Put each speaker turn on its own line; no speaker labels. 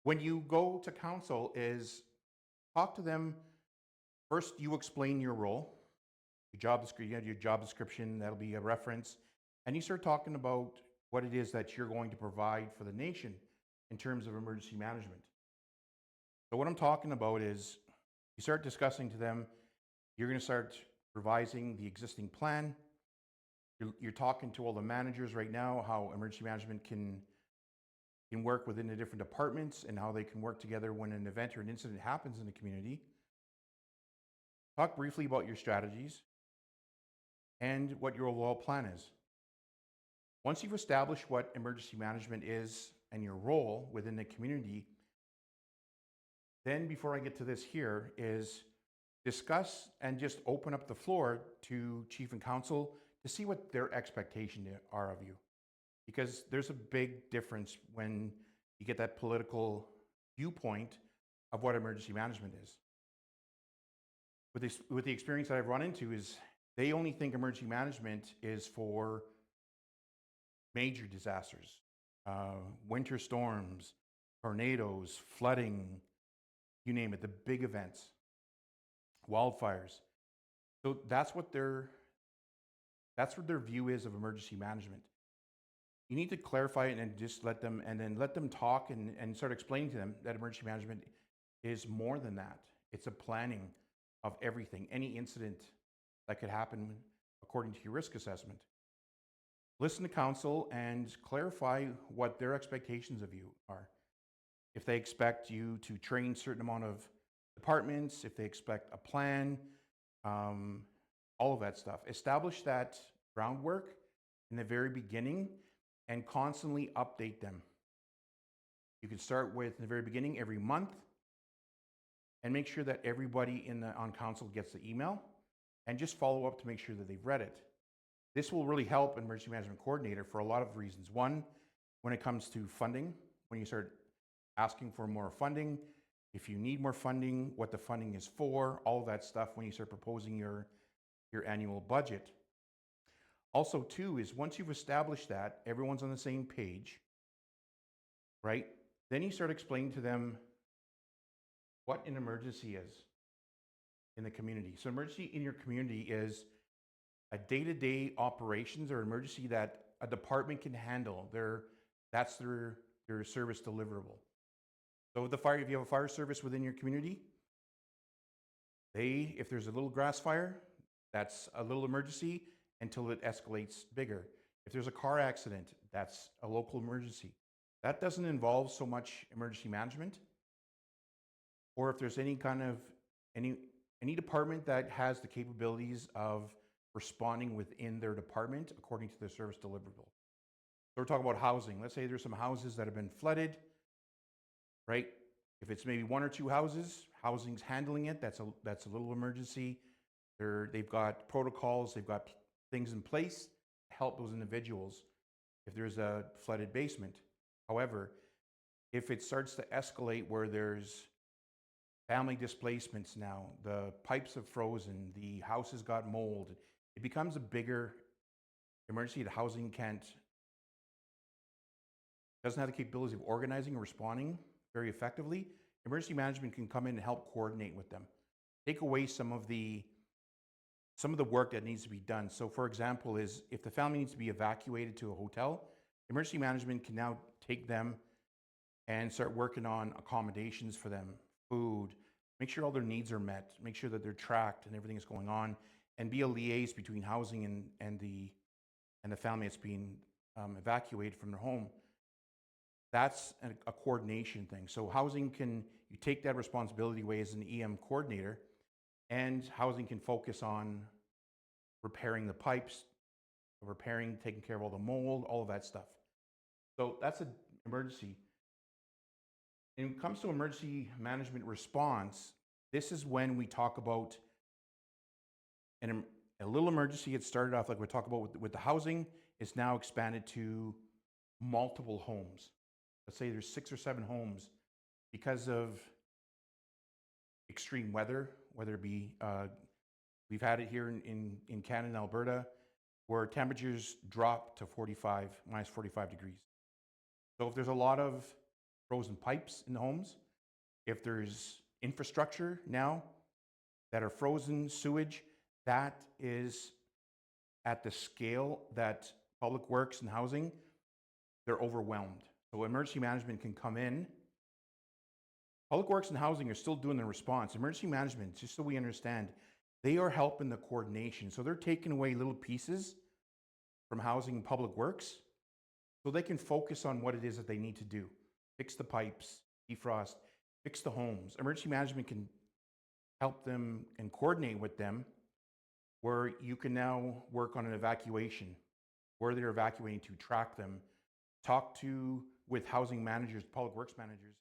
when you go to council is talk to them. First, you explain your role, your job description, that'll be a reference, and you start talking about what it is that you're going to provide for the nation in terms of emergency management. So what I'm talking about is you start discussing to them, you're going to start revising the existing plan. You're talking to all the managers right now, how emergency management can work within the different departments and how they can work together when an event or an incident happens in the community. Talk briefly about your strategies and what your overall plan is. Once you've established what emergency management is and your role within the community, then before I get to this here is discuss and just open up the floor to chief and council to see what their expectations are of you. Because there's a big difference when you get that political viewpoint of what emergency management is. With the experience that I've run into is they only think emergency management is for major disasters, winter storms, tornadoes, flooding, you name it, the big events, wildfires. So that's what their view is of emergency management. You need to clarify it and just let them talk and start explaining to them that emergency management is more than that. It's a planning of everything, any incident that could happen according to your risk assessment. Listen to council and clarify what their expectations of you are. If they expect you to train a certain amount of departments, if they expect a plan, all of that stuff. Establish that groundwork in the very beginning and constantly update them. You can start with in the very beginning every month and make sure that everybody on council gets the email and just follow up to make sure that they've read it. This will really help an emergency management coordinator for a lot of reasons. One, when it comes to funding, when you start asking for more funding, if you need more funding, what the funding is for, all of that stuff when you start proposing your annual budget. Also, too, is once you've established that, everyone's on the same page, right? Then you start explaining to them what an emergency is in the community. So emergency in your community is a day-to-day operations or emergency that a department can handle. That's their service deliverable. So if you have a fire service within your community, if there's a little grass fire, that's a little emergency until it escalates bigger. If there's a car accident, that's a local emergency. That doesn't involve so much emergency management. Or if there's any department that has the capabilities of responding within their department according to their service deliverable. So we're talking about housing. Let's say there's some houses that have been flooded, right? If it's maybe one or two houses, housing's handling it. That's a little emergency. They've got protocols. They've got things in place to help those individuals if there's a flooded basement. However, if it starts to escalate where there's family displacements now, the pipes have frozen, the house has got mold, it becomes a bigger emergency. The housing doesn't have the capabilities of organizing or responding very effectively. Emergency management can come in and help coordinate with them. Take away some of the work that needs to be done. So for example, is if the family needs to be evacuated to a hotel, emergency management can now take them and start working on accommodations for them, food, make sure all their needs are met, make sure that they're tracked and everything is going on, and be a liaise between housing and the family that's being evacuated from their home. That's a coordination thing. So housing you take that responsibility away as an EM coordinator, and housing can focus on repairing the pipes, taking care of all the mold, all of that stuff. So that's an emergency. When it comes to emergency management response, this is when we talk about a little emergency. It started off like we talk about with the housing. It's now expanded to multiple homes. Let's say there's 6 or 7 homes because of extreme weather, whether it be, we've had it here in Canada and Alberta, where temperatures drop to minus 45 degrees. So if there's a lot of frozen pipes in the homes, if there's infrastructure now that are frozen, sewage, that is at the scale that Public Works and Housing, they're overwhelmed. So emergency management can come in. Public Works and Housing are still doing the response. Emergency management, just so we understand, they are helping the coordination. So they're taking away little pieces from Housing and Public Works so they can focus on what it is that they need to do. Fix the pipes, defrost, fix the homes. Emergency management can help them and coordinate with them where you can now work on an evacuation, where they're evacuating to, track them, talk to with housing managers, public works managers,